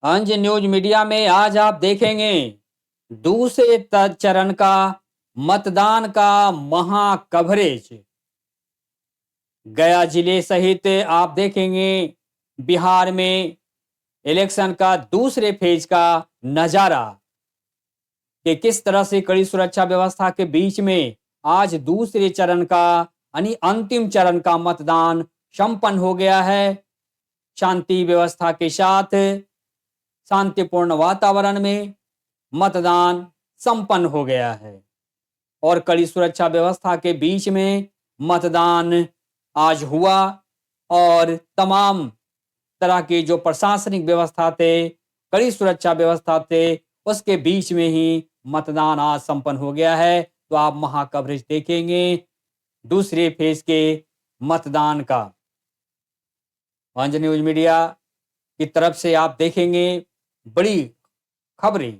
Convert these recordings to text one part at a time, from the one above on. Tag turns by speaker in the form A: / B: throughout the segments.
A: अंज news media में आज आप देखेंगे दूसरे चरण का मतदान का महा कवरेज। गया जिले सहित आप देखेंगे बिहार में इलेक्शन का दूसरे फेज का नजारा कि किस तरह से कड़ी सुरक्षा व्यवस्था के बीच में आज दूसरे चरण का यानी अंतिम चरण का मतदान संपन्न हो गया है। शांति व्यवस्था के साथ शांतिपूर्ण वातावरण में मतदान संपन्न हो गया है और कड़ी सुरक्षा व्यवस्था के बीच में मतदान आज हुआ और तमाम तरह की जो प्रशासनिक व्यवस्था थे, कड़ी सुरक्षा व्यवस्था थे, उसके बीच में ही मतदान आज संपन्न हो गया है। तो आप महा कवरेज देखेंगे दूसरे फेज के मतदान का। अंज न्यूज मीडिया की तरफ से आप देखेंगे बड़ी खबरें।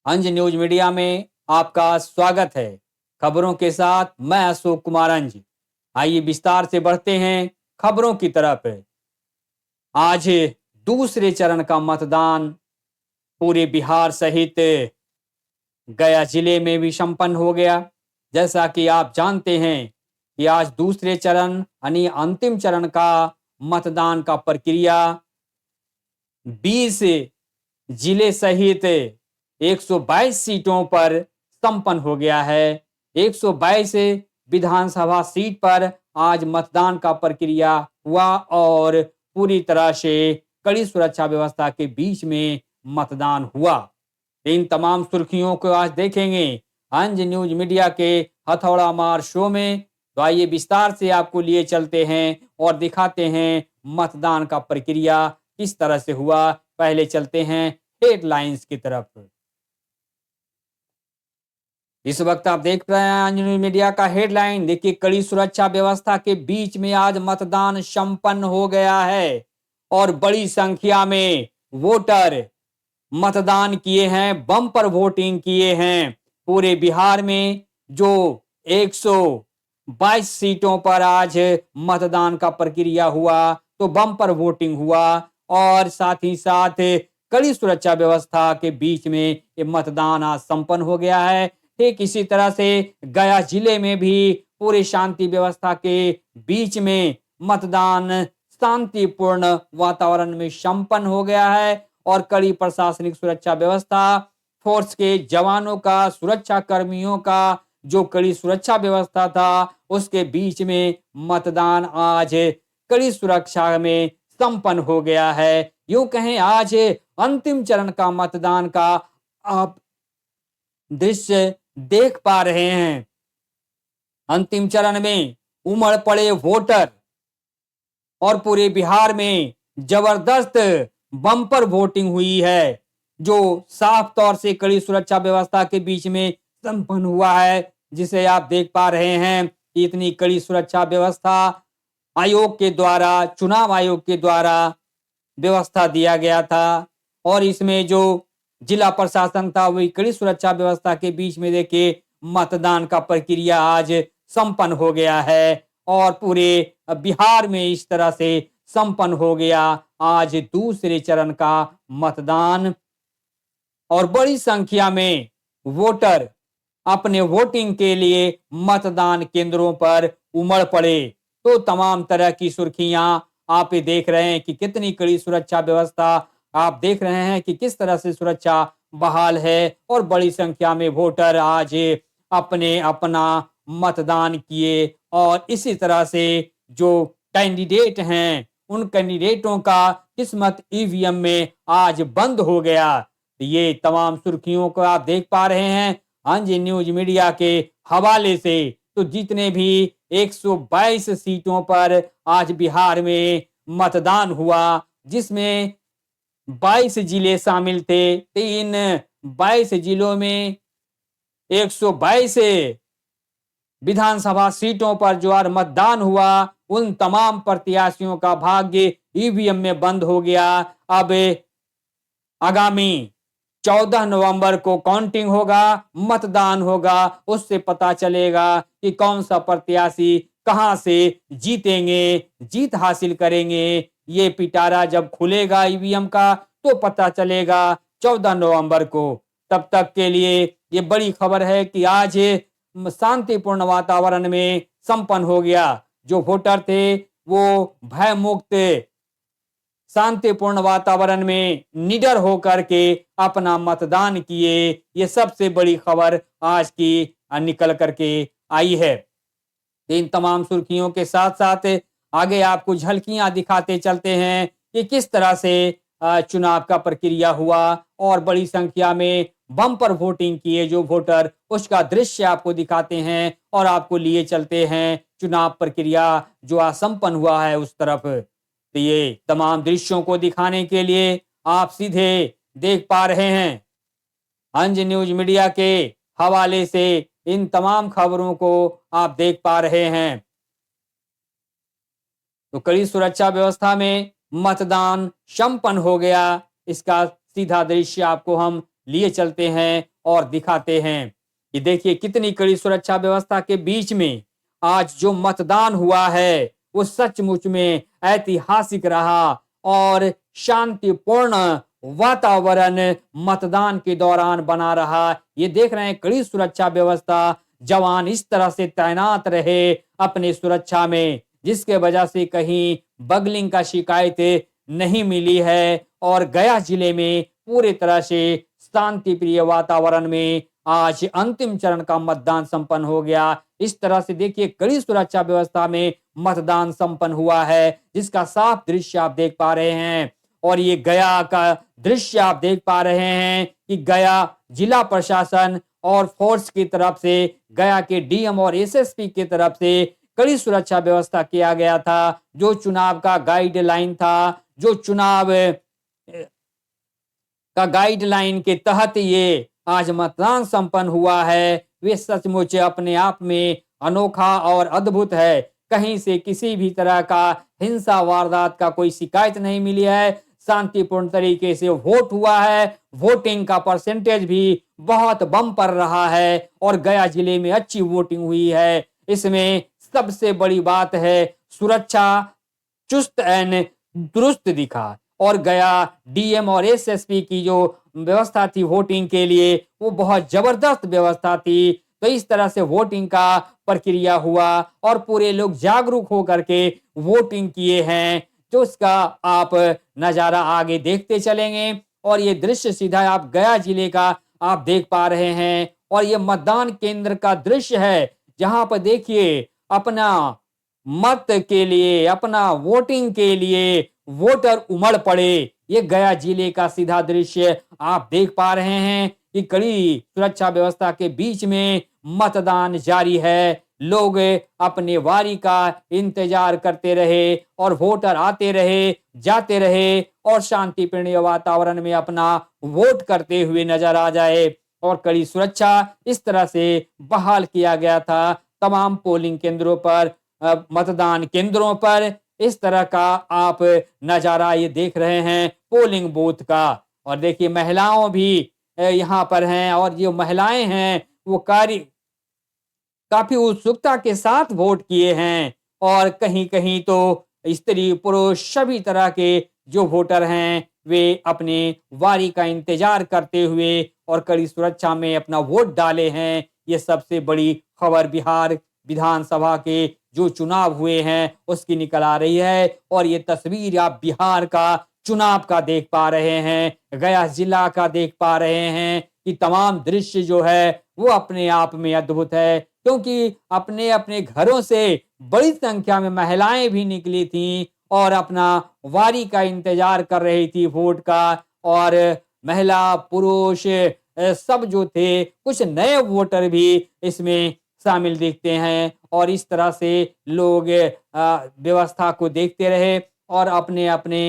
A: अंज न्यूज मीडिया में आपका स्वागत है। खबरों के साथ मैं अशोक कुमार अंज। आइए विस्तार से बढ़ते हैं खबरों की तरफ। आज दूसरे चरण का मतदान पूरे बिहार सहित गया जिले में भी संपन्न हो गया। जैसा कि आप जानते हैं कि आज दूसरे चरण यानी अंतिम चरण का मतदान का प्रक्रिया 20 जिले सहित 122 सीटों पर संपन्न हो गया है। 122 विधानसभा सीट पर आज मतदान का प्रक्रिया हुआ और पूरी तरह से कड़ी सुरक्षा व्यवस्था के बीच में मतदान हुआ। इन तमाम सुर्खियों को आज देखेंगे अंज न्यूज मीडिया के हथौड़ा मार शो में। तो आइए विस्तार से आपको लिए चलते हैं और दिखाते हैं मतदान का प्रक्रिया किस तरह से हुआ। पहले चलते हैं हेडलाइंस की तरफ। इस वक्त आप देख रहे हैं अंज न्यूज मीडिया का हेडलाइन। देखिए, कड़ी सुरक्षा व्यवस्था के बीच में आज मतदान संपन्न हो गया है और बड़ी संख्या में वोटर मतदान किए हैं, बम्पर वोटिंग किए हैं। पूरे बिहार में जो 122 सीटों पर आज मतदान का प्रक्रिया हुआ तो बम्पर वोटिंग हुआ और साथ ही साथ कड़ी सुरक्षा व्यवस्था के बीच में ये मतदान आज संपन्न हो गया है। ठीक इसी तरह से गया जिले में भी पूरी शांति व्यवस्था के बीच में मतदान शांतिपूर्ण वातावरण में संपन्न हो गया है और कड़ी प्रशासनिक सुरक्षा व्यवस्था, फोर्स के जवानों का, सुरक्षा कर्मियों का जो कड़ी सुरक्षा व्यवस्था था, उसके बीच में मतदान आज कड़ी सुरक्षा में संपन्न हो गया है। यूं कहें आज अंतिम चरण का मतदान का आप दृश्य देख पा रहे हैं। अंतिम चरण में उमड़ पड़े वोटर और पूरे बिहार में जबरदस्त बम्पर वोटिंग हुई है जो साफ तौर से कड़ी सुरक्षा व्यवस्था के बीच में संपन्न हुआ है, जिसे आप देख पा रहे हैं। इतनी कड़ी सुरक्षा व्यवस्था आयोग के द्वारा, चुनाव आयोग के द्वारा व्यवस्था दिया गया था और इसमें जो जिला प्रशासन था वही कड़ी सुरक्षा व्यवस्था के बीच में देखिए मतदान का प्रक्रिया आज संपन्न हो गया है और पूरे बिहार में इस तरह से संपन्न हो गया आज दूसरे चरण का मतदान और बड़ी संख्या में वोटर अपने वोटिंग के लिए मतदान केंद्रों पर उमड़ पड़े। तो तमाम तरह की सुर्खियां आप देख रहे हैं कि कितनी कड़ी सुरक्षा व्यवस्था, आप देख रहे हैं कि किस तरह से सुरक्षा बहाल है और बड़ी संख्या में वोटर आज अपने अपना मतदान किए और इसी तरह से जो कैंडिडेट हैं उन कैंडिडेटों का किस्मत ईवीएम में आज बंद हो गया। ये तमाम सुर्खियों को आप देख पा रहे हैं अंज न्यूज मीडिया के हवाले से। तो जितने भी 122 सीटों पर आज बिहार में मतदान हुआ, जिसमें 22 जिले शामिल थे। 22 जिलों में 122 विधानसभा सीटों पर जो आज मतदान हुआ, उन तमाम प्रत्याशियों का भाग्य ईवीएम में बंद हो गया। अब आगामी 14 नवंबर को काउंटिंग होगा, मतदान होगा, उससे पता चलेगा कि कौन सा प्रत्याशी कहां से जीतेंगे, जीत हासिल करेंगे। ये पिटारा जब खुलेगा ईवीएम का तो पता चलेगा 14 नवंबर को। तब तक के लिए ये बड़ी खबर है कि आज शांतिपूर्ण वातावरण में संपन्न हो गया। जो वोटर थे वो भय मुक्त शांतिपूर्ण वातावरण में निडर होकर के अपना मतदान किए। ये सबसे बड़ी खबर आज की निकल करके आई है। इन तमाम सुर्खियों के साथ साथ आगे आपको झलकियां दिखाते चलते हैं कि किस तरह से चुनाव का प्रक्रिया हुआ और बड़ी संख्या में बम्पर वोटिंग किए जो वोटर, उसका दृश्य आपको दिखाते हैं और आपको लिए चलते हैं चुनाव प्रक्रिया जो आज संपन्न हुआ है उस तरफ। तो ये तमाम दृश्यों को दिखाने के लिए आप सीधे देख पा रहे हैं हंज न्यूज मीडिया के हवाले से इन तमाम खबरों को आप देख पा रहे हैं। तो कड़ी सुरक्षा व्यवस्था में मतदान संपन्न हो गया। इसका सीधा दृश्य आपको हम लिए चलते हैं और दिखाते हैं कि देखिए कितनी कड़ी सुरक्षा व्यवस्था के बीच में आज जो मतदान हुआ है वो सचमुच में ऐतिहासिक रहा और शांतिपूर्ण वातावरण मतदान के दौरान बना रहा। ये देख रहे हैं कड़ी सुरक्षा व्यवस्था, जवान इस तरह से तैनात रहे अपनी सुरक्षा में, जिसके वजह से कहीं बगलिंग का शिकायत नहीं मिली है और गया जिले में पूरी तरह से शांति प्रिय वातावरण में आज अंतिम चरण का मतदान संपन्न हो गया। इस तरह से देखिए कड़ी सुरक्षा व्यवस्था में मतदान संपन्न हुआ है जिसका साफ दृश्य आप देख पा रहे हैं। और ये गया का दृश्य आप देख पा रहे हैं कि गया जिला प्रशासन और फोर्स की तरफ से, गया के डीएम और एसएसपी की तरफ से कड़ी सुरक्षा व्यवस्था किया गया था। जो चुनाव का गाइडलाइन था, जो चुनाव का गाइडलाइन के तहत ये आज मतदान संपन्न हुआ है, वे सचमुच अपने आप में अनोखा और अद्भुत है। कहीं से किसी भी तरह का हिंसा वारदात का कोई शिकायत नहीं मिली है। शांतिपूर्ण तरीके से वोट हुआ है। वोटिंग का परसेंटेज भी बहुत बम्पर रहा है और गया जिले में अच्छी वोटिंग हुई है। इसमें सबसे बड़ी बात है सुरक्षा चुस्त एंड दुरुस्त दिखा और गया डीएम और एसएसपी की जो व्यवस्था थी वोटिंग के लिए वो बहुत जबरदस्त व्यवस्था थी। तो इस तरह से वोटिंग का प्रक्रिया हुआ और पूरे लोग जागरूक होकर के वोटिंग किए हैं। जो इसका आप नजारा आगे देखते चलेंगे और ये दृश्य सीधा आप गया जिले का आप देख पा रहे हैं और ये मतदान केंद्र का दृश्य है जहां पर देखिए अपना मत के लिए, अपना वोटिंग के लिए वोटर उमड़ पड़े। ये गया जिले का सीधा दृश्य आप देख पा रहे हैं कि कड़ी सुरक्षा व्यवस्था के बीच में मतदान जारी है। लोग अपने वारी का इंतजार करते रहे और वोटर आते रहे, जाते रहे और शांतिपूर्ण वातावरण में अपना वोट करते हुए नजर आ जाए। और कड़ी सुरक्षा इस तरह से बहाल किया गया था तमाम पोलिंग केंद्रों पर, मतदान केंद्रों पर। इस तरह का आप नजारा ये देख रहे हैं पोलिंग बूथ का। और देखिए महिलाओं भी यहाँ पर हैं और जो महिलाएं हैं वो काफी उत्सुकता के साथ वोट किए हैं और कहीं कहीं तो स्त्री पुरुष सभी तरह के जो वोटर हैं वे अपने वारी का इंतजार करते हुए और कड़ी सुरक्षा में अपना वोट डाले हैं। ये सबसे बड़ी खबर बिहार विधानसभा के जो चुनाव हुए हैं उसकी निकल आ रही है और ये तस्वीर आप बिहार का चुनाव का देख पा रहे हैं, गया जिला का देख पा रहे हैं कि तमाम दृश्य जो है वो अपने आप में अद्भुत है। क्योंकि अपने अपने घरों से बड़ी संख्या में महिलाएं भी निकली थीं और अपना वारी का इंतजार कर रही थी वोट का। और महिला पुरुष सब जो थे, कुछ नए वोटर भी इसमें शामिल दिखते हैं और इस तरह से लोग व्यवस्था को देखते रहे और अपने अपने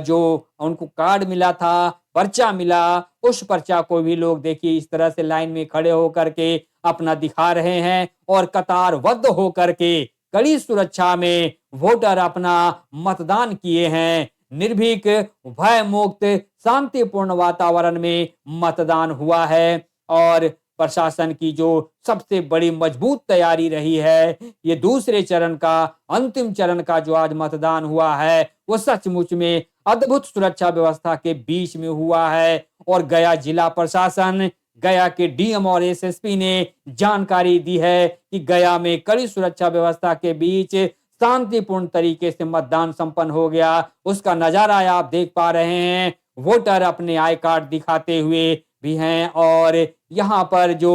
A: जो उनको कार्ड मिला था, पर्चा मिला, उस पर्चा को भी लोग देखिए इस तरह से लाइन में खड़े होकर के अपना दिखा रहे हैं और कतारबद्ध होकर के कड़ी सुरक्षा में वोटर अपना मतदान किए हैं। निर्भीक, भय मुक्त, शांतिपूर्ण वातावरण में मतदान हुआ है और प्रशासन की जो सबसे बड़ी मजबूत तैयारी रही है, ये दूसरे चरण का, अंतिम चरण का जो आज मतदान हुआ है, वो सचमुच में अद्भुत सुरक्षा व्यवस्था के बीच में हुआ है। और गया जिला प्रशासन, गया के डीएम और एसएसपी ने जानकारी दी है कि गया में कड़ी सुरक्षा व्यवस्था के बीच शांतिपूर्ण तरीके से मतदान संपन्न हो गया। उसका नजारा आप देख पा रहे हैं। वोटर अपने आई कार्ड दिखाते हुए भी हैं और यहाँ पर जो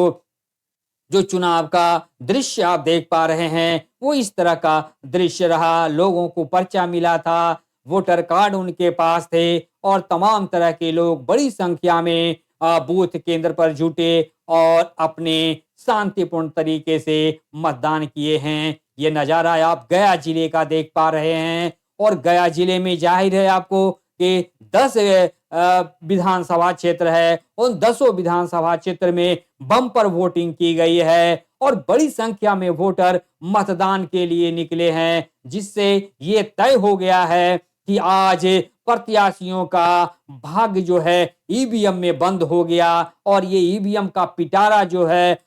A: जो चुनाव का दृश्य आप देख पा रहे हैं, वो इस तरह का दृश्य रहा। लोगों को पर्चा मिला था, वोटर कार्ड उनके पास थे और तमाम तरह के लोग बड़ी संख्या में बूथ केंद्र पर जुटे और अपने शांतिपूर्ण तरीके से मतदान किए हैं। ये नजारा आप गया जिले का देख पा रहे हैं और गया जिले में जाहिर है आपको कि 10 विधानसभा क्षेत्र है। उन 10 विधानसभा क्षेत्र में बम्पर वोटिंग की गई है और बड़ी संख्या में वोटर मतदान के लिए निकले हैं, जिससे ये तय हो गया है कि आज प्रत्याशियों का भाग्य जो है ईवीएम में बंद हो गया और ये ईवीएम का पिटारा जो है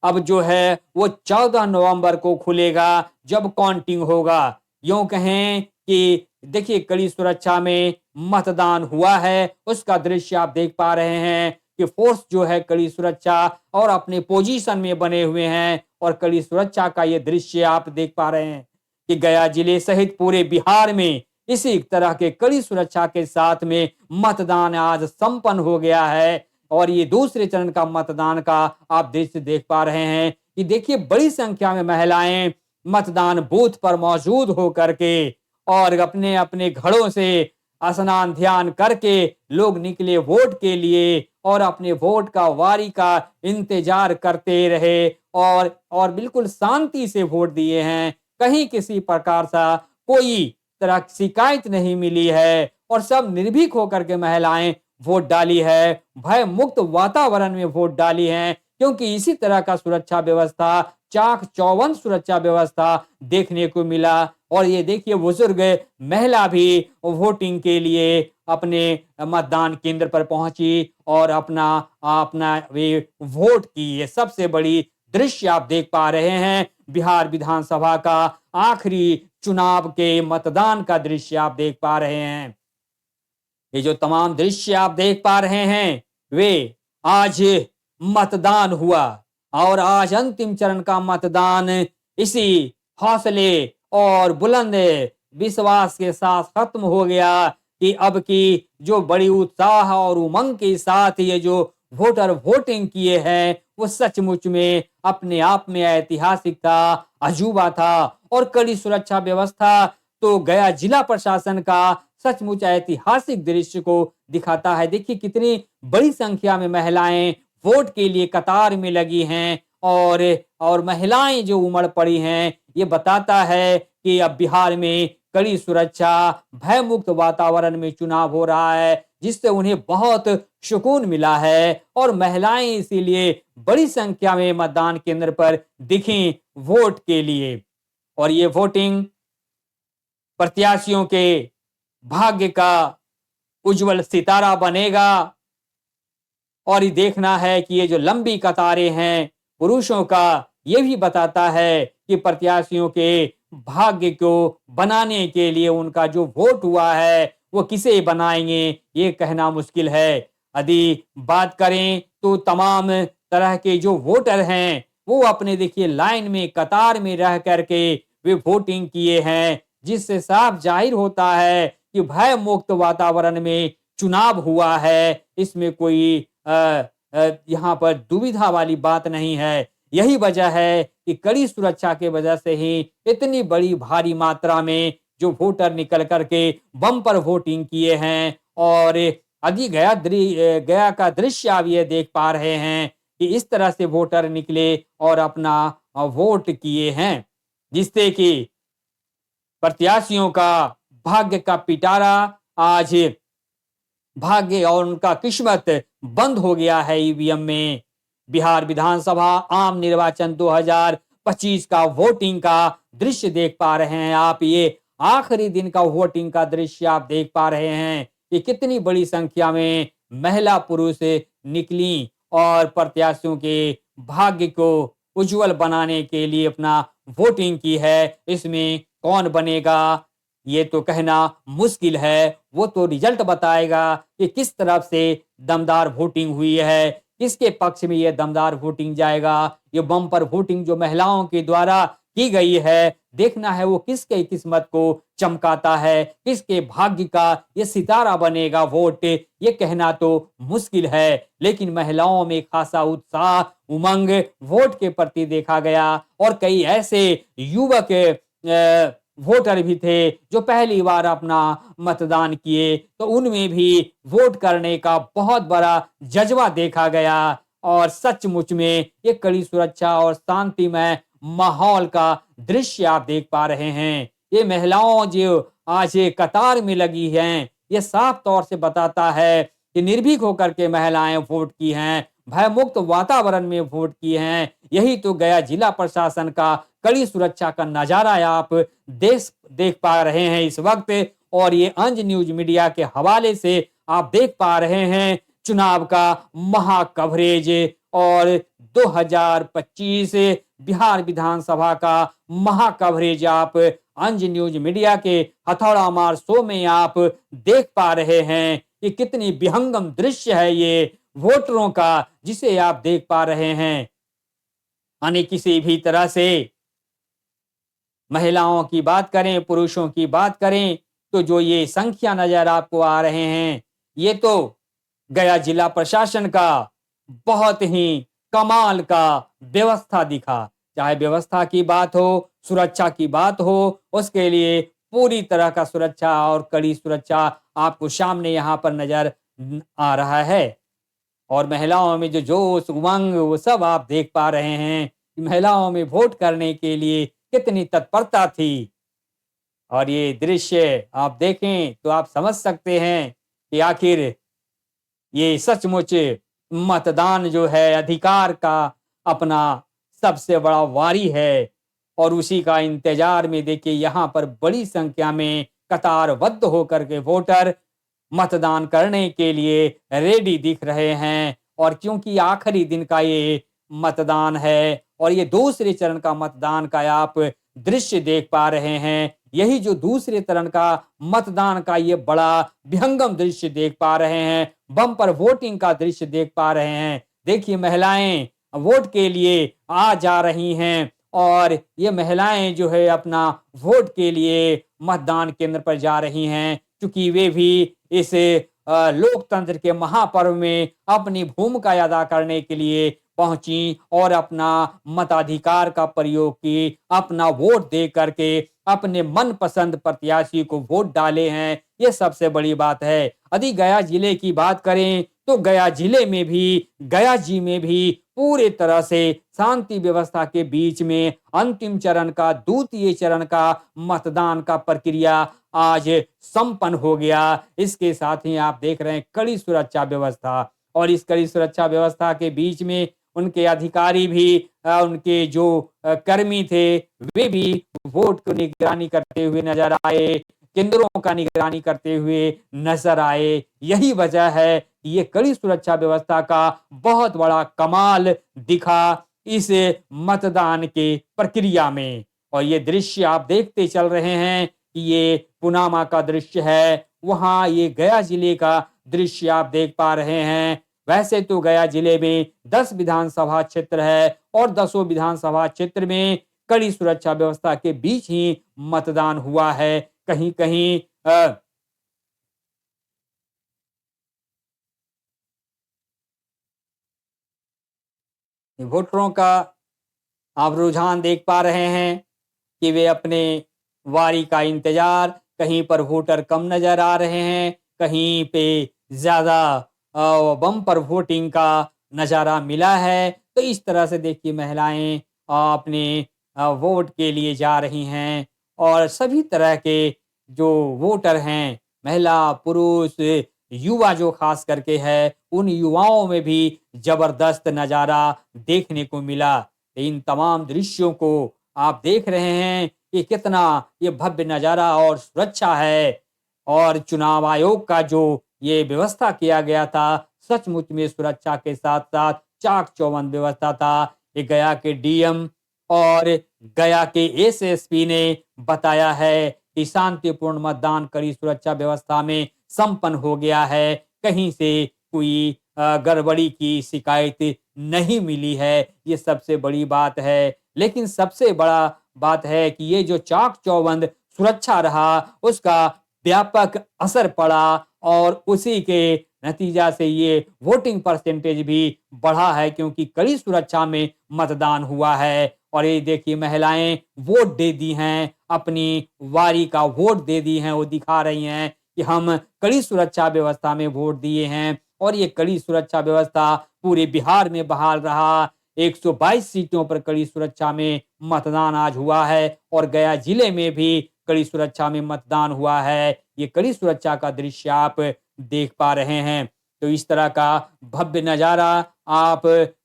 A: अब जो है वो 14 नवंबर को खुलेगा, जब काउंटिंग होगा। यूं कहें कि देखिए कड़ी सुरक्षा में मतदान हुआ है, उसका दृश्य आप देख पा रहे हैं कि फोर्स जो है कड़ी सुरक्षा और अपने पोजीशन में बने हुए हैं और कड़ी सुरक्षा का ये दृश्य आप देख पा रहे हैं कि गया जिले सहित पूरे बिहार में इसी तरह के कड़ी सुरक्षा के साथ में मतदान आज संपन्न हो गया है। और ये दूसरे चरण का मतदान का आप दृश्य देख पा रहे हैं कि देखिए बड़ी संख्या में महिलाएं मतदान बूथ पर मौजूद होकर के और अपने अपने घरों से स्नान ध्यान करके लोग निकले वोट के लिए और अपने वोट का वारी का इंतजार करते रहे और बिल्कुल शांति से वोट दिए हैं। कहीं किसी प्रकार सा कोई तरह की शिकायत नहीं मिली है और सब निर्भीक होकर के महिलाएं वोट डाली है, भय मुक्त वातावरण में वोट डाली है, क्योंकि इसी तरह का सुरक्षा व्यवस्था, चाक चौबंद सुरक्षा व्यवस्था देखने को मिला। और ये देखिए बुजुर्ग महिला भी वोटिंग के लिए अपने मतदान केंद्र पर पहुंची और अपना अपना वे वोट की। ये सबसे बड़ी दृश्य आप देख पा रहे हैं, बिहार विधानसभा का आखिरी चुनाव के मतदान का दृश्य आप देख पा रहे हैं। ये जो तमाम दृश्य आप देख पा रहे हैं, वे आज मतदान हुआ और आज अंतिम चरण का मतदान इसी हौसले और बुलंद विश्वास के साथ खत्म हो गया कि अब की जो बड़ी उत्साह और उमंग के साथ ये जो वोटर वोटिंग किए हैं, वो सचमुच में अपने आप में ऐतिहासिक था, अजूबा था। और कड़ी सुरक्षा व्यवस्था तो गया जिला प्रशासन का सचमुच ऐतिहासिक दृश्य को दिखाता है। देखिए कितनी बड़ी संख्या में महिलाएं वोट के लिए कतार में लगी हैं और महिलाएं जो उमड़ पड़ी हैं, ये बताता है कि अब बिहार में कड़ी सुरक्षा, भय मुक्त वातावरण में चुनाव हो रहा है, जिससे उन्हें बहुत सुकून मिला है और महिलाएं इसीलिए बड़ी संख्या में मतदान केंद्र पर दिखीं वोट के लिए। और ये वोटिंग प्रत्याशियों के भाग्य का उज्जवल सितारा बनेगा। और ये देखना है कि ये जो लंबी कतारें हैं पुरुषों का, ये भी बताता है कि प्रत्याशियों के भाग्य को बनाने के लिए उनका जो वोट हुआ है वो किसे बनाएंगे ये कहना मुश्किल है। यदि बात करें तो तमाम तरह के जो वोटर हैं वो अपने देखिए लाइन में कतार में रह करके वे वोटिंग किए हैं, जिससे साफ जाहिर होता है कि भय मुक्त वातावरण में चुनाव हुआ है। इसमें कोई यहाँ पर दुविधा वाली बात नहीं है। यही वजह है कि कड़ी सुरक्षा के वजह से ही इतनी बड़ी भारी मात्रा में जो वोटर निकल करके बम्पर वोटिंग किए हैं। और अभी गया का दृश्य आप ये देख पा रहे हैं कि इस तरह से वोटर निकले और अपना वोट किए हैं, जिससे कि प्रत्याशियों का भाग्य का पिटारा आज भाग्य और उनका किस्मत बंद हो गया है ईवीएम में। बिहार विधानसभा आम निर्वाचन 2025 का वोटिंग का दृश्य देख पा रहे हैं आप। ये आखिरी दिन का वोटिंग का दृश्य आप देख पा रहे हैं कि कितनी बड़ी संख्या में महिला पुरुष निकली और प्रत्याशियों के भाग्य को उज्जवल बनाने के लिए अपना वोटिंग की है। इसमें कौन बनेगा ये तो कहना मुश्किल है, वो तो रिजल्ट बताएगा कि किस तरफ से दमदार वोटिंग हुई है, किसके पक्ष में ये दमदार वोटिंग जाएगा। ये बम्पर वोटिंग जो महिलाओं के द्वारा की गई है, देखना है वो किसके किस्मत को चमकाता है, किसके भाग्य का ये सितारा बनेगा वोट, ये कहना तो मुश्किल है। लेकिन महिलाओं में खासा उत्साह, उमंग वोट के प्रति देखा गया और कई ऐसे युवक वोटर भी थे जो पहली बार अपना मतदान किए, तो उनमें भी वोट करने का बहुत बड़ा जज्बा देखा गया और सचमुच में ये कड़ी सुरक्षा और शांतिमय माहौल का दृश्य आप देख पा रहे हैं। ये महिलाओं जो आज ये कतार में लगी हैं, ये साफ तौर से बताता है कि निर्भीक होकर के महिलाएं वोट की हैं, भयमुक्त वातावरण में वोट किए हैं। यही तो गया जिला प्रशासन का कड़ी सुरक्षा का नजारा आप देख पा रहे हैं इस वक्त। और ये अंज न्यूज मीडिया के हवाले से आप देख पा रहे हैं चुनाव का महा कवरेज और 2025 बिहार विधानसभा का महा कवरेज आप अंज न्यूज मीडिया के हथौड़ा मार शो में आप देख पा रहे हैं कि कितनी विहंगम दृश्य है ये वोटरों का, जिसे आप देख पा रहे हैं। यानी किसी भी तरह से महिलाओं की बात करें, पुरुषों की बात करें, तो जो ये संख्या नजर आपको आ रहे हैं, ये तो गया जिला प्रशासन का बहुत ही कमाल का व्यवस्था दिखा। चाहे व्यवस्था की बात हो, सुरक्षा की बात हो, उसके लिए पूरी तरह का सुरक्षा और कड़ी सुरक्षा आपको सामने यहाँ पर नजर आ रहा है। और महिलाओं में जो जोश उमंग वो सब आप देख पा रहे हैं कि महिलाओं में वोट करने के लिए कितनी तत्परता थी। और ये दृश्य आप देखें तो आप समझ सकते हैं कि आखिर ये सचमुच मतदान जो है अधिकार का अपना सबसे बड़ा वारी है और उसी का इंतजार में देखिए यहाँ पर बड़ी संख्या में कतारबद्ध होकर के वोटर मतदान करने के लिए रेडी दिख रहे हैं। और क्योंकि आखिरी दिन का ये मतदान है और ये दूसरे चरण का मतदान का आप दृश्य देख पा रहे हैं, यही जो दूसरे चरण का मतदान का ये बड़ा विहंगम दृश्य देख पा रहे हैं, बम्पर वोटिंग का दृश्य देख पा रहे हैं। देखिए महिलाएं वोट के लिए आ जा रही हैं और ये महिलाएं जो है अपना वोट के लिए मतदान केंद्र पर जा रही हैं, क्योंकि वे भी इस लोकतंत्र के महापर्व में अपनी भूमिका अदा करने के लिए पहुंची और अपना मताधिकार का प्रयोग की, अपना वोट दे करके अपने मनपसंद प्रत्याशी को वोट डाले हैं। ये सबसे बड़ी बात है। यदि गया जिले की बात करें तो गया जिले में भी, गया जी में भी पूरे तरह से शांति व्यवस्था के बीच में अंतिम चरण का, द्वितीय चरण का मतदान का प्रक्रिया आज संपन्न हो गया। इसके साथ ही आप देख रहे हैं कड़ी सुरक्षा व्यवस्था और इस कड़ी सुरक्षा व्यवस्था के बीच में उनके अधिकारी भी, उनके जो कर्मी थे वे भी वोट को निगरानी करते हुए नजर आए, केंद्रों का निगरानी करते हुए नजर आए। यही वजह है कि ये कड़ी सुरक्षा व्यवस्था का बहुत बड़ा कमाल दिखा इस मतदान के प्रक्रिया में। और ये दृश्य आप देखते चल रहे हैं कि ये पुनामा का दृश्य है, वहां ये गया जिले का दृश्य आप देख पा रहे हैं। वैसे तो गया जिले में 10 विधानसभा क्षेत्र है और 10 विधानसभा क्षेत्र में कड़ी सुरक्षा व्यवस्था के बीच ही मतदान हुआ है। कहीं कहीं वोटरों का आप रुझान देख पा रहे हैं कि वे अपने वारी का इंतजार, कहीं पर वोटर कम नजर आ रहे हैं, कहीं पे ज्यादा बम्पर वोटिंग का नजारा मिला है। तो इस तरह से देखिए महिलाएं अपने वोट के लिए जा रही हैं और सभी तरह के जो वोटर हैं, महिला पुरुष युवा जो खास करके है, उन युवाओं में भी जबरदस्त नजारा देखने को मिला। इन तमाम दृश्यों को आप देख रहे हैं कि कितना ये भव्य नजारा और सुरक्षा है और चुनाव आयोग का जो ये व्यवस्था किया गया था, सचमुच में सुरक्षा के साथ साथ चाक चौबंद व्यवस्था था। ये गया के डीएम और गया के एसएसपी ने बताया है कि शांतिपूर्ण मतदान कड़ी सुरक्षा व्यवस्था में संपन्न हो गया है। कहीं से कोई गड़बड़ी की शिकायत नहीं मिली है। ये सबसे बड़ी बात है। लेकिन सबसे बड़ा बात है कि ये जो चाक चौबंद सुरक्षा रहा उसका व्यापक असर पड़ा और उसी के नतीजा से ये वोटिंग परसेंटेज भी बढ़ा है, क्योंकि कड़ी सुरक्षा में मतदान हुआ है। और ये देखिए महिलाएं वोट दे दी हैं, अपनी वारी का वोट दे दी हैं। वो दिखा रही हैं कि हम कड़ी सुरक्षा व्यवस्था में वोट दिए हैं। और ये कड़ी सुरक्षा व्यवस्था पूरे बिहार में बहाल रहा। 122 सीटों पर कड़ी सुरक्षा में मतदान आज हुआ है और गया जिले में भी कड़ी सुरक्षा में मतदान हुआ है। ये कड़ी सुरक्षा का दृश्य आप देख पा रहे हैं। तो इस तरह का भव्य नजारा आप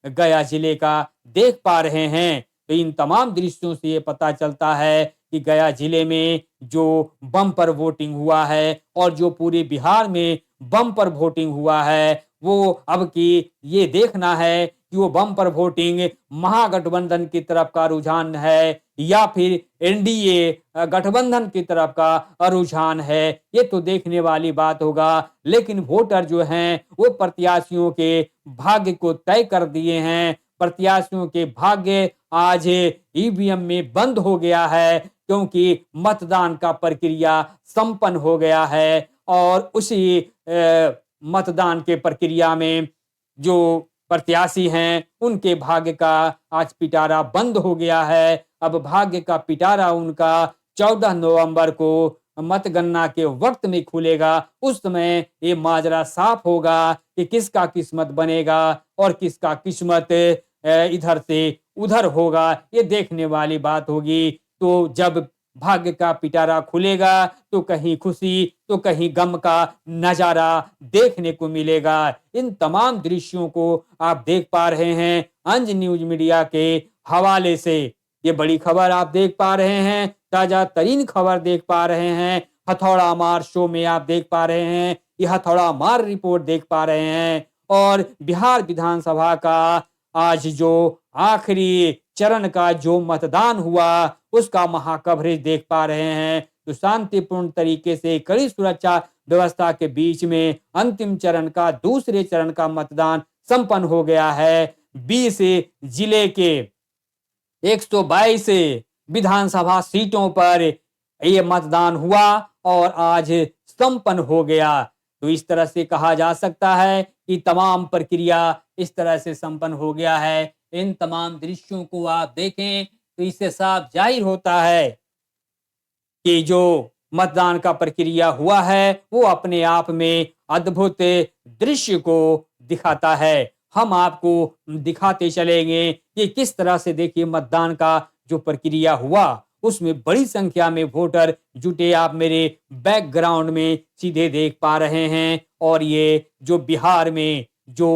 A: गया जिले का देख पा रहे हैं। तो इन तमाम दृश्यों से ये पता चलता है कि गया जिले में जो बम्पर वोटिंग हुआ है और जो पूरे बिहार में बम्पर वोटिंग हुआ है, वो अब की ये देखना है कि वो बम्पर वोटिंग महागठबंधन की तरफ का रुझान है या फिर एनडीए गठबंधन की तरफ का रुझान है। ये तो देखने वाली बात होगा। लेकिन वोटर जो हैं वो प्रत्याशियों के भाग्य को तय कर दिए हैं। प्रत्याशियों के भाग्य आज ईवीएम में बंद हो गया है, क्योंकि मतदान का प्रक्रिया संपन्न हो गया है। और उसी मतदान के प्रक्रिया में जो प्रत्याशी हैं उनके भाग्य का आज पिटारा बंद हो गया है। अब भाग्य का पिटारा उनका 14 नवंबर को मतगणना के वक्त में खुलेगा। उस समय ये माजरा साफ होगा कि किसका किस्मत बनेगा और किसका किस्मत इधर से उधर होगा। ये देखने वाली बात होगी। तो जब भाग्य का पिटारा खुलेगा तो कहीं खुशी तो कहीं गम का नजारा देखने को मिलेगा। इन तमाम दृश्यों को आप देख पा रहे हैं अंज न्यूज मीडिया के हवाले से। ये बड़ी खबर आप देख पा रहे हैं, ताजा तरीन खबर देख पा रहे हैं। हथौड़ा मार शो में आप देख पा रहे हैं, ये हथौड़ा मार रिपोर्ट देख पा रहे हैं। और बिहार विधानसभा का आज जो आखिरी चरण का जो मतदान हुआ उसका महाकवरेज देख पा रहे हैं। तो शांतिपूर्ण तरीके से कड़ी सुरक्षा व्यवस्था के बीच में अंतिम चरण का दूसरे चरण का मतदान संपन्न हो गया है। 20 जिले के 122 विधानसभा सीटों पर यह मतदान हुआ और आज संपन्न हो गया। तो इस तरह से कहा जा सकता है कि तमाम प्रक्रिया इस तरह से संपन्न हो गया है। इन तमाम दृश्यों को आप देखें तो इससे साफ जाहिर होता है कि जो मतदान का प्रक्रिया हुआ है वो अपने आप में अद्भुत दृश्य को दिखाता है। हम आपको दिखाते चलेंगे कि किस तरह से देखिए मतदान का जो प्रक्रिया हुआ उसमें बड़ी संख्या में वोटर जुटे। आप मेरे बैकग्राउंड में सीधे देख पा रहे हैं। और ये जो बिहार में जो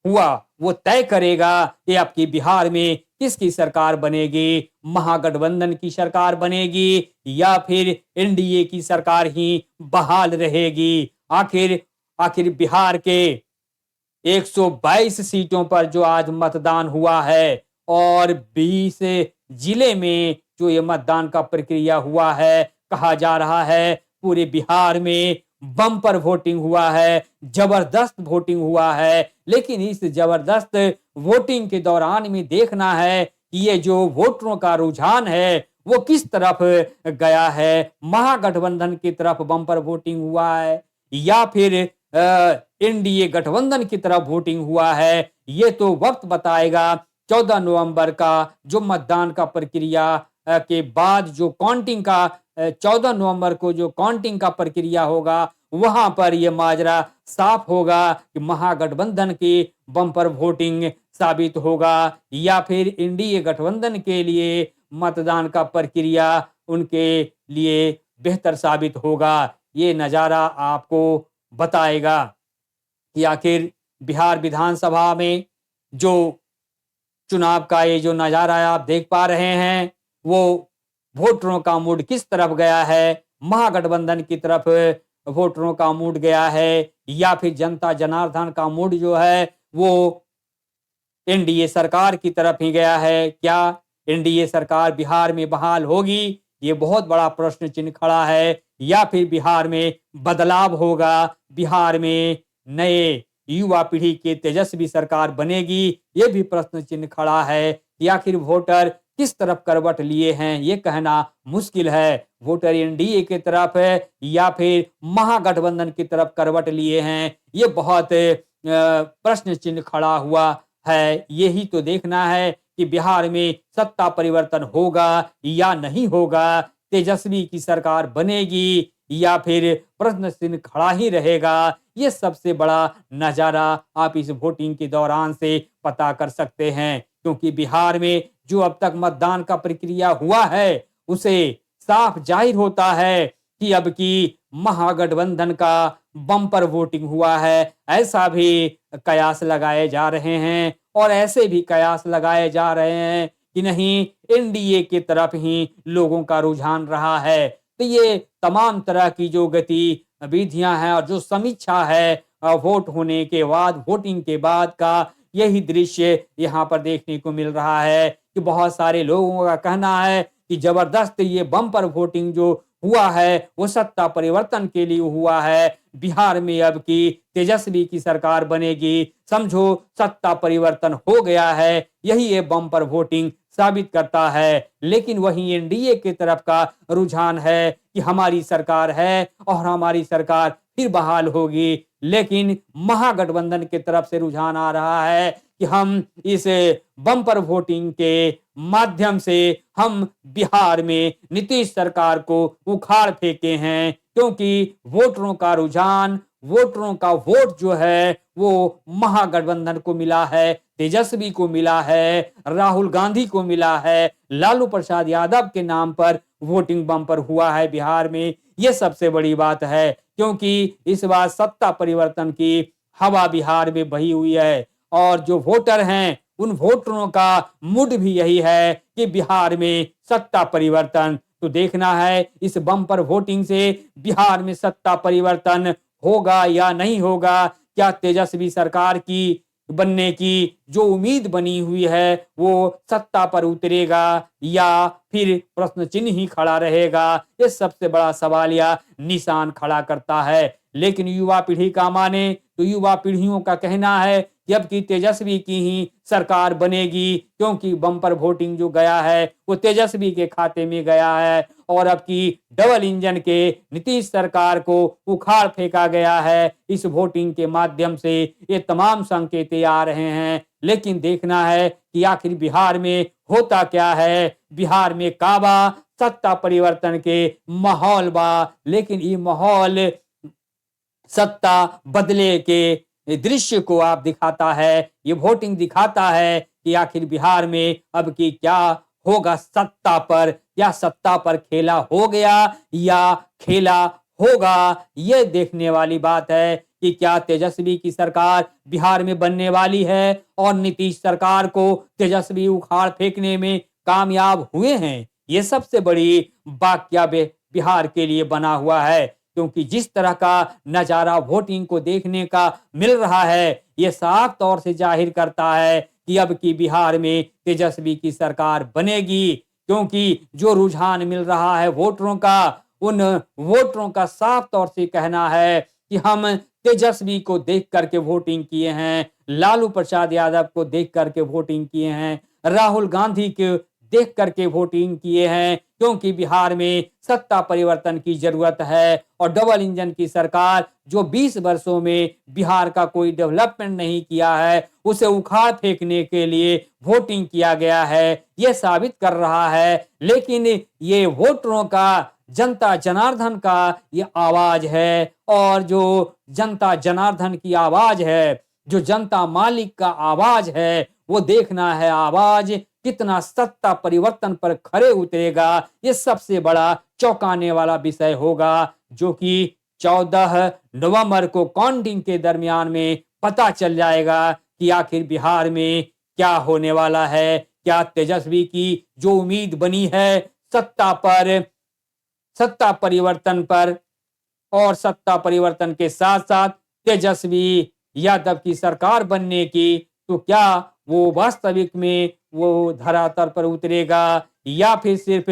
A: हुआ वो तय करेगा कि आपकी बिहार में किसकी सरकार बनेगी, महागठबंधन की सरकार बनेगी या फिर एनडीए की सरकार ही बहाल रहेगी। आखिर बिहार के 122 सीटों पर जो आज मतदान हुआ है और 20 जिले में जो ये मतदान का प्रक्रिया हुआ है, कहा जा रहा है पूरे बिहार में बम्पर वोटिंग हुआ है, जबरदस्त वोटिंग हुआ है। लेकिन इस जबरदस्त वोटिंग के दौरान में देखना है कि ये जो वोटरों का रुझान है वो किस तरफ गया है। महागठबंधन की तरफ बम्पर वोटिंग हुआ है या फिर एनडीए गठबंधन की तरफ वोटिंग हुआ है, ये तो वक्त बताएगा। 14 नवंबर का जो मतदान का प्रक्रिया के बाद जो काउंटिंग का 14 नवंबर को जो काउंटिंग का प्रक्रिया होगा वहां पर यह माजरा साफ होगा कि महागठबंधन की बम्पर वोटिंग साबित होगा या फिर एनडीए गठबंधन के लिए मतदान का प्रक्रिया उनके लिए बेहतर साबित होगा। ये नजारा आपको बताएगा कि आखिर बिहार विधानसभा में जो चुनाव का ये जो नजारा आप देख पा रहे हैं वो वोटरों का मूड किस तरफ गया है। महागठबंधन की तरफ वोटरों का मूड गया है या फिर जनता जनार्दन का मूड जो है वो एनडीए सरकार की तरफ ही गया है। क्या एनडीए सरकार बिहार में बहाल होगी? ये बहुत बड़ा प्रश्न चिन्ह खड़ा है। या फिर बिहार में बदलाव होगा, बिहार में नए युवा पीढ़ी की तेजस्वी सरकार बनेगी? ये भी प्रश्न चिन्ह खड़ा है कि आखिर वोटर किस तरफ करवट लिए हैं, ये कहना मुश्किल है। वोटर एनडीए की तरफ है या फिर महागठबंधन की तरफ करवट लिए हैं, ये बहुत प्रश्न चिन्ह खड़ा हुआ है। यही तो देखना है कि बिहार में सत्ता परिवर्तन होगा या नहीं होगा, तेजस्वी की सरकार बनेगी या फिर प्रश्न चिन्ह खड़ा ही रहेगा। ये सबसे बड़ा नजारा आप इस वोटिंग के दौरान से पता कर सकते हैं, क्योंकि बिहार में जो अब तक मतदान का प्रक्रिया हुआ है उसे साफ जाहिर होता है कि अब की महागठबंधन का बम्पर वोटिंग हुआ है। ऐसा भी कयास लगाए जा रहे हैं और ऐसे भी कयास लगाए जा रहे हैं कि नहीं, एनडीए की तरफ ही लोगों का रुझान रहा है। तो ये तमाम तरह की जो गतिविधियां हैं और जो समीक्षा है वोट होने के बाद, वोटिंग के बाद का, यही दृश्य यहाँ पर देखने को मिल रहा है कि बहुत सारे लोगों का कहना है कि जबरदस्त ये बम्पर वोटिंग जो हुआ है वो सत्ता परिवर्तन के लिए हुआ है। बिहार में अब की तेजस्वी की सरकार बनेगी, समझो सत्ता परिवर्तन हो गया है, यही ये बम्पर वोटिंग साबित करता है। लेकिन वहीं एनडीए की तरफ का रुझान है कि हमारी सरकार है और हमारी सरकार फिर बहाल होगी। लेकिन महागठबंधन की तरफ से रुझान आ रहा है कि हम इस बम्पर वोटिंग के माध्यम से हम बिहार में नीतीश सरकार को उखाड़ फेंके हैं, क्योंकि वोटरों का रुझान, वोटरों का वोट जो है वो महागठबंधन को मिला है, तेजस्वी को मिला है, राहुल गांधी को मिला है, लालू प्रसाद यादव के नाम पर वोटिंग बम्पर हुआ है बिहार में। ये सबसे बड़ी बात है, क्योंकि इस बार सत्ता परिवर्तन की हवा बिहार में बही हुई है और जो वोटर हैं उन वोटरों का मूड भी यही है कि बिहार में सत्ता परिवर्तन। तो देखना है इस बम्पर वोटिंग से बिहार में सत्ता परिवर्तन होगा या नहीं होगा। क्या तेजस्वी सरकार की बनने की जो उम्मीद बनी हुई है वो सत्ता पर उतरेगा या फिर प्रश्न चिन्ह ही खड़ा रहेगा? ये सबसे बड़ा सवाल या निशान खड़ा करता है। लेकिन युवा पीढ़ी का माने तो युवा पीढ़ियों का कहना है कि अब की तेजस्वी की ही सरकार बनेगी, क्योंकि बम्पर वोटिंग जो गया है वो तेजस्वी के खाते में गया है और अब की डबल इंजन के नीतीश सरकार को उखाड़ फेंका गया है इस वोटिंग के माध्यम से। ये तमाम संकेत आ रहे हैं, लेकिन देखना है कि आखिर बिहार में होता क्या है। बिहार में काबा सत्ता परिवर्तन के माहौल बा, लेकिन ये माहौल सत्ता बदले के दृश्य को आप दिखाता है, ये वोटिंग दिखाता है कि आखिर बिहार में अब की क्या होगा सत्ता पर। क्या सत्ता पर खेला हो गया या खेला होगा, ये देखने वाली बात है कि क्या तेजस्वी की सरकार बिहार में बनने वाली है और नीतीश सरकार को तेजस्वी उखाड़ फेंकने में कामयाब हुए हैं। ये सबसे बड़ी वाकया बिहार के लिए बना हुआ है, क्योंकि जिस तरह का नजारा वोटिंग को देखने का मिल रहा है ये साफ तौर से जाहिर करता है कि अब की बिहार में तेजस्वी की सरकार बनेगी, क्योंकि जो रुझान मिल रहा है वोटरों का, उन वोटरों का साफ तौर से कहना है कि हम तेजस्वी को देख करके वोटिंग किए हैं, लालू प्रसाद यादव को देख करके वोटिंग किए हैं, राहुल गांधी को देख करके वोटिंग किए हैं, क्योंकि बिहार में सत्ता परिवर्तन की जरूरत है और डबल इंजन की सरकार जो 20 वर्षों में बिहार का कोई डेवलपमेंट नहीं किया है उसे उखाड़ फेंकने के लिए वोटिंग किया गया है, यह साबित कर रहा है। लेकिन ये वोटरों का, जनता जनार्दन का ये आवाज है और जो जनता जनार्दन की आवाज है, जो जनता मालिक का आवाज है, वो देखना है आवाज कितना सत्ता परिवर्तन पर खरे उतरेगा। ये सबसे बड़ा चौंकाने वाला विषय होगा, जो कि 14 नवंबर को काउंटिंग के दरमियान में पता चल जाएगा कि आखिर बिहार में क्या होने वाला है। क्या तेजस्वी की जो उम्मीद बनी है सत्ता पर, सत्ता परिवर्तन पर और सत्ता परिवर्तन के साथ साथ तेजस्वी यादव की सरकार बनने की, तो क्या वो वास्तविक में वो धरातल पर उतरेगा या फिर सिर्फ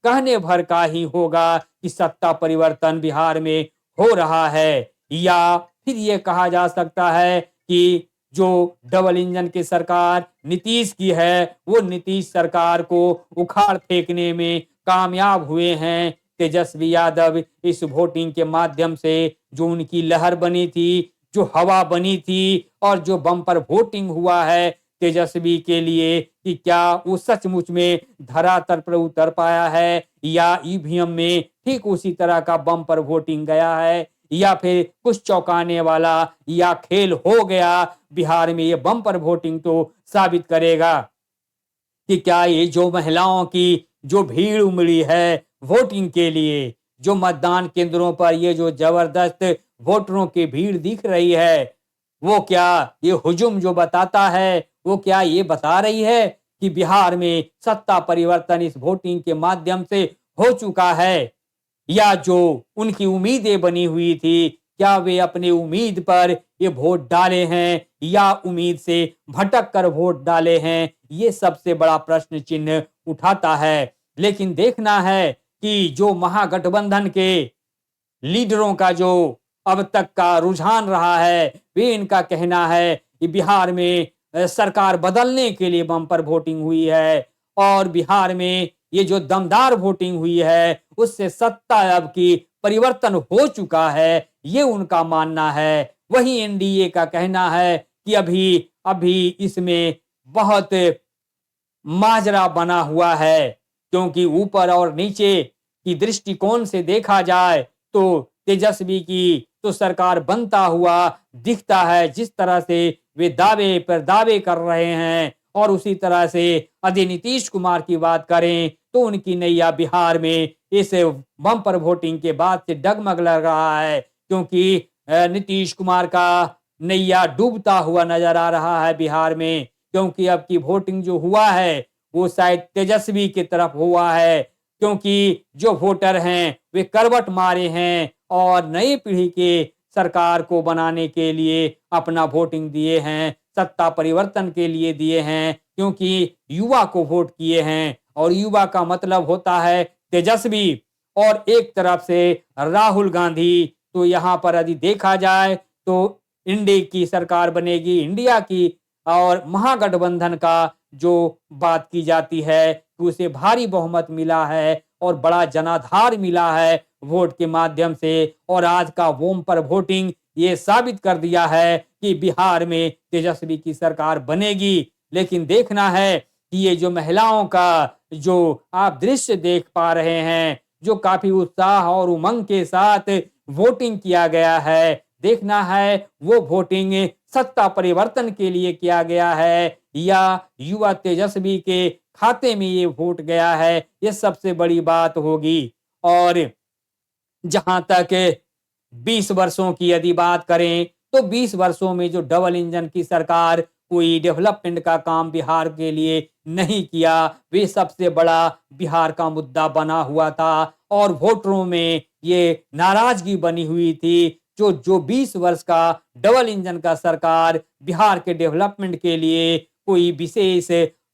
A: कहने भर का ही होगा कि सत्ता परिवर्तन बिहार में हो रहा है। या फिर ये कहा जा सकता है कि जो डबल इंजन की सरकार नीतीश की है, वो नीतीश सरकार को उखाड़ फेंकने में कामयाब हुए हैं। तेजस्वी यादव इस वोटिंग के माध्यम से जो उनकी लहर बनी थी, जो हवा बनी थी और जो बम्पर वोटिंग हुआ है तेजस्वी के लिए, कि क्या वो सचमुच में धरातल पर उतर पाया है या ईवीएम में ठीक उसी तरह का बम्पर वोटिंग गया है, या फिर कुछ चौंकाने वाला या खेल हो गया बिहार में। ये बम्पर वोटिंग तो साबित करेगा कि क्या ये जो महिलाओं की जो भीड़ उमड़ी है वोटिंग के लिए, जो मतदान केंद्रों पर ये जो जबरदस्त वोटरों की भीड़ दिख रही है, वो क्या ये हुजूम जो बताता है, वो क्या ये बता रही है कि बिहार में सत्ता परिवर्तन इस वोटिंग के माध्यम से हो चुका है, या जो उनकी उम्मीदें बनी हुई थी, क्या वे अपने उम्मीद पर ये वोट डाले हैं या उम्मीद से भटक कर वोट डाले हैं? ये सबसे बड़ा प्रश्न चिन्ह उठाता है। लेकिन देखना है कि जो महागठबंधन के लीडरों का जो अब तक का रुझान रहा है, वे इनका कहना है कि बिहार में सरकार बदलने के लिए बम्पर वोटिंग हुई है और बिहार में ये जो दमदार वोटिंग हुई है उससे सत्ता अब की परिवर्तन हो चुका है, ये उनका मानना है। वहीं एनडीए का कहना है कि अभी अभी इसमें बहुत माजरा बना हुआ है, क्योंकि ऊपर और नीचे की दृष्टिकोण से देखा जाए तो तेजस्वी की तो सरकार बनता हुआ दिखता है, जिस तरह से वे दावे पर दावे कर रहे हैं। और उसी तरह से यदि नीतीश कुमार की बात करें तो उनकी नैया बिहार में इस बम्पर वोटिंग के बाद से डगमग लग रहा है, क्योंकि नीतीश कुमार का नैया डूबता हुआ नजर आ रहा है बिहार में। क्योंकि अब की वोटिंग जो हुआ है वो शायद तेजस्वी की तरफ हुआ है, क्योंकि जो वोटर हैं वे करवट मारे हैं और नई पीढ़ी के सरकार को बनाने के लिए अपना वोटिंग दिए हैं, सत्ता परिवर्तन के लिए दिए हैं, क्योंकि युवा को वोट किए हैं और युवा का मतलब होता है तेजस्वी और एक तरफ से राहुल गांधी। तो यहाँ पर यदि देखा जाए तो इंडिया की सरकार बनेगी, इंडिया की, और महागठबंधन का जो बात की जाती है कि उसे भारी बहुमत मिला है और बड़ा जनाधार मिला है वोट के माध्यम से। और आज का बम्पर वोटिंग ये साबित कर दिया है कि बिहार में तेजस्वी की सरकार बनेगी। लेकिन देखना है कि ये जो महिलाओं का जो आप दृश्य देख पा रहे हैं, जो काफी उत्साह और उमंग के साथ वोटिंग किया गया है, देखना है वो वोटिंग सत्ता परिवर्तन के लिए किया गया है या युवा तेजस्वी के खाते में ये वोट गया है, ये सबसे बड़ी बात होगी। और जहां तक 20 वर्षों की यदि बात करें तो 20 वर्षों में जो डबल इंजन की सरकार कोई डेवलपमेंट का काम बिहार के लिए नहीं किया, वे सबसे बड़ा बिहार का मुद्दा बना हुआ था और वोटरों में ये नाराजगी बनी हुई थी। जो 20 वर्ष का डबल इंजन का सरकार बिहार के डेवलपमेंट के लिए कोई विशेष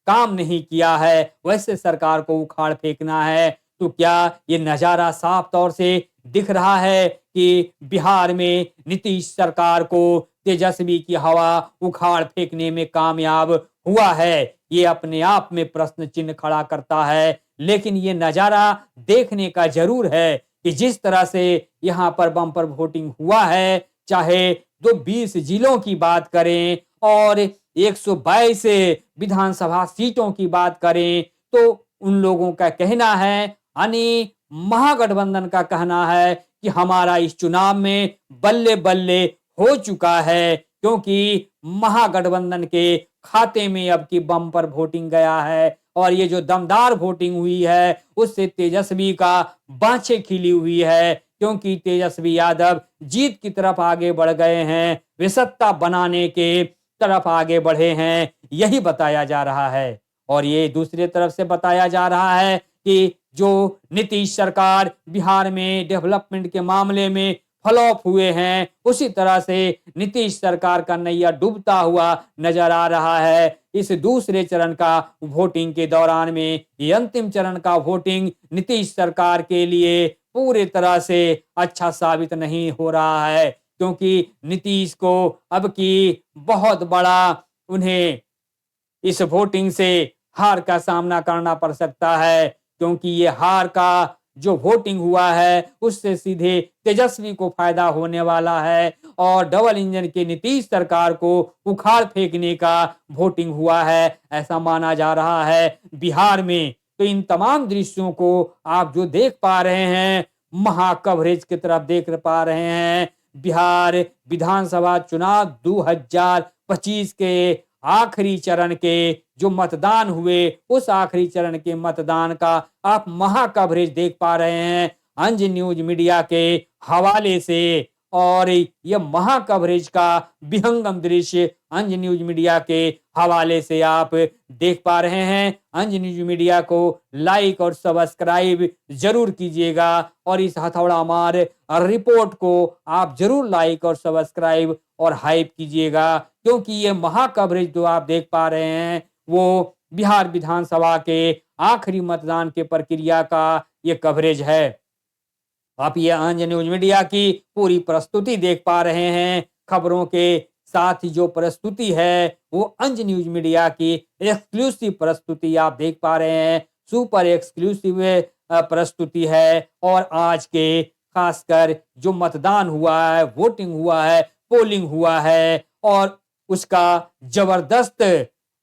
A: काम नहीं किया है, वैसे सरकार को उखाड़ फेंकना है। तो क्या ये नजारा साफ तौर से दिख रहा है कि बिहार में नीतीश सरकार को तेजस्वी की हवा उखाड़ फेंकने में कामयाब हुआ है? ये अपने आप में प्रश्न चिन्ह खड़ा करता है। लेकिन ये नजारा देखने का जरूर है कि जिस तरह से यहाँ पर बम्पर वोटिंग हुआ है, चाहे तो 20 जिलों की बात करें और 122 विधानसभा सीटों की बात करें, तो उन लोगों का कहना है, यानी महागठबंधन का कहना है कि हमारा इस चुनाव में बल्ले बल्ले हो चुका है, क्योंकि महागठबंधन के खाते में अब की बम्पर वोटिंग गया है और ये जो दमदार वोटिंग हुई है उससे तेजस्वी का बाँछें खिली हुई है, क्योंकि तेजस्वी यादव जीत की तरफ आगे बढ़ गए हैं, वे सत्ता बनाने के तरफ आगे बढ़े हैं, यही बताया जा रहा है। और ये दूसरी तरफ से बताया जा रहा है कि जो नीतीश सरकार बिहार में डेवलपमेंट के मामले में फ्लॉप हुए हैं, उसी तरह से नीतीश सरकार का नैया डूबता हुआ नजर आ रहा है। इस दूसरे चरण का वोटिंग के दौरान में ये अंतिम चरण का वोटिंग नीतीश सरकार के लिए पूरी तरह से अच्छा साबित नहीं हो रहा है, क्योंकि नीतीश को अब की बहुत बड़ा उन्हें इस वोटिंग से हार का सामना करना पड़ सकता है, क्योंकि ये हार का जो वोटिंग हुआ है उससे सीधे तेजस्वी को फायदा होने वाला है और डबल इंजन के नीतीश सरकार को उखाड़ फेंकने का वोटिंग हुआ है, ऐसा माना जा रहा है बिहार में। तो इन तमाम दृश्यों को आप जो देख पा रहे हैं, महा कवरेज की तरफ देख पा रहे हैं, बिहार विधानसभा चुनाव 2025 के आखिरी चरण के जो मतदान हुए, उस आखिरी चरण के मतदान का आप महा कवरेज देख पा रहे हैं अंज न्यूज मीडिया के हवाले से। और यह महा कवरेज का विहंगम दृश्य अंज न्यूज मीडिया के हवाले से आप देख पा रहे हैं। अंज न्यूज मीडिया को लाइक और सब्सक्राइब जरूर कीजिएगा और इस हथौड़ा मार रिपोर्ट को आप जरूर लाइक और सब्सक्राइब और हाइप कीजिएगा, क्योंकि ये महा कवरेज जो आप देख पा रहे हैं वो बिहार विधानसभा के आखिरी मतदान के प्रक्रिया का ये कवरेज है। आप ये अंज न्यूज मीडिया की पूरी प्रस्तुति देख पा रहे हैं। खबरों के साथ ही जो प्रस्तुति है वो अंज न्यूज मीडिया की एक्सक्लूसिव प्रस्तुति आप देख पा रहे हैं। सुपर एक्सक्लूसिव प्रस्तुति है और आज के खासकर जो मतदान हुआ है, वोटिंग हुआ है, पोलिंग हुआ है और उसका जबरदस्त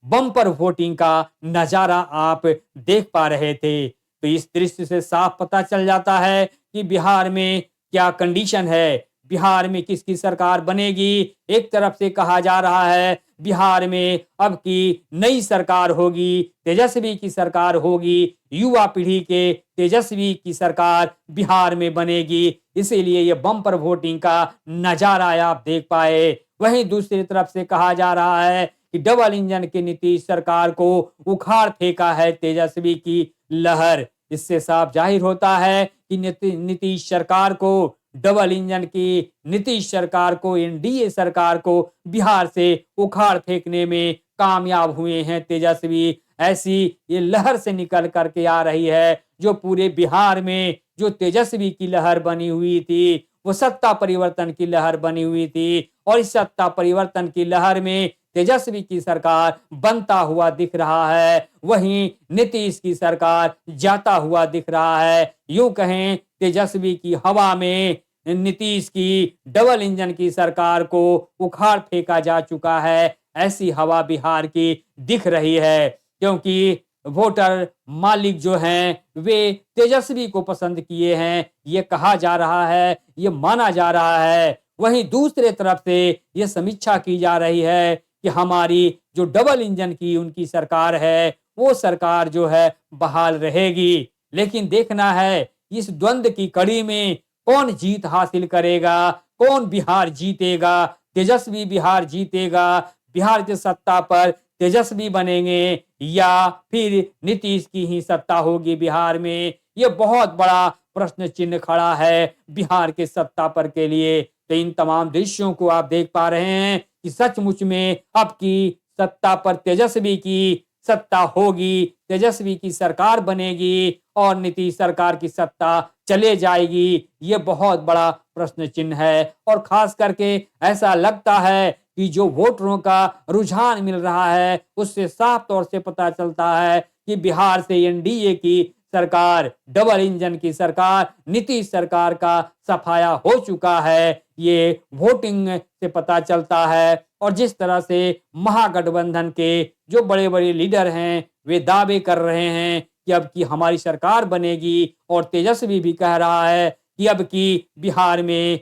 A: बम्पर वोटिंग का नजारा आप देख पा रहे थे। तो इस दृश्य से साफ पता चल जाता है कि बिहार में क्या कंडीशन है, बिहार में किसकी सरकार बनेगी। एक तरफ से कहा जा रहा है बिहार में अब की नई सरकार होगी, तेजस्वी की सरकार होगी, युवा पीढ़ी के तेजस्वी की सरकार बिहार में बनेगी, इसीलिए ये बम्पर वोटिंग का नजारा आप देख पाए। वहीं दूसरी तरफ से कहा जा रहा है कि डबल इंजन के नीतीश सरकार को उखाड़ फेंका है तेजस्वी की लहर। इससे साफ जाहिर होता है कि नीतीश सरकार को, डबल इंजन की नीतीश सरकार को, एनडीए सरकार को बिहार से उखाड़ फेंकने में कामयाब हुए हैं तेजस्वी। ऐसी ये लहर से निकल करके आ रही है जो पूरे बिहार में जो तेजस्वी की लहर बनी हुई थी, वो सत्ता परिवर्तन की लहर बनी हुई थी और इस सत्ता परिवर्तन की लहर में तेजस्वी की सरकार बनता हुआ दिख रहा है, वहीं नीतीश की सरकार जाता हुआ दिख रहा है। यूं कहें तेजस्वी की हवा में नीतीश की डबल इंजन की सरकार को उखाड़ फेंका जा चुका है, ऐसी हवा बिहार की दिख रही है, क्योंकि वोटर मालिक जो हैं वे तेजस्वी को पसंद किए हैं, ये कहा जा रहा है, ये माना जा रहा है। वहीं दूसरे तरफ से ये समीक्षा की जा रही है कि हमारी जो डबल इंजन की उनकी सरकार है वो सरकार जो है बहाल रहेगी। लेकिन देखना है इस द्वंद की कड़ी में कौन जीत हासिल करेगा, कौन बिहार जीतेगा। तेजस्वी बिहार जीतेगा, बिहार की सत्ता पर तेजस्वी बनेंगे या फिर नीतीश की ही सत्ता होगी बिहार में। यह बहुत बड़ा प्रश्न चिन्ह खड़ा है बिहार के सत्ता पर के लिए। तो इन तमाम दृश्यों को आप देख पा रहे हैं कि सचमुच में अब की सत्ता पर तेजस्वी की सत्ता होगी, तेजस्वी की सरकार बनेगी और नीतीश सरकार की सत्ता चले जाएगी। ये बहुत बड़ा प्रश्न चिन्ह है और खास करके ऐसा लगता है कि जो वोटरों का रुझान मिल रहा है उससे साफ तौर से पता चलता है कि बिहार से एनडीए की सरकार, डबल इंजन की सरकार, नीतीश सरकार का सफाया हो चुका है। ये वोटिंग से पता चलता है और जिस तरह से महागठबंधन के जो बड़े बड़े लीडर हैं वे दावे कर रहे हैं कि अब की हमारी सरकार बनेगी और तेजस्वी भी कह रहा है कि अब की बिहार में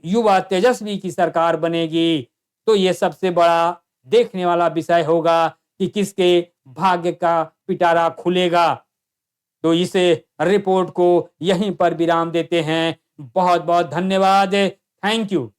A: युवा तेजस्वी की सरकार बनेगी। तो ये सबसे बड़ा देखने वाला विषय होगा कि किसके भाग्य का पिटारा खुलेगा। तो इस रिपोर्ट को यहीं पर विराम देते हैं। बहुत बहुत धन्यवाद। Thank you.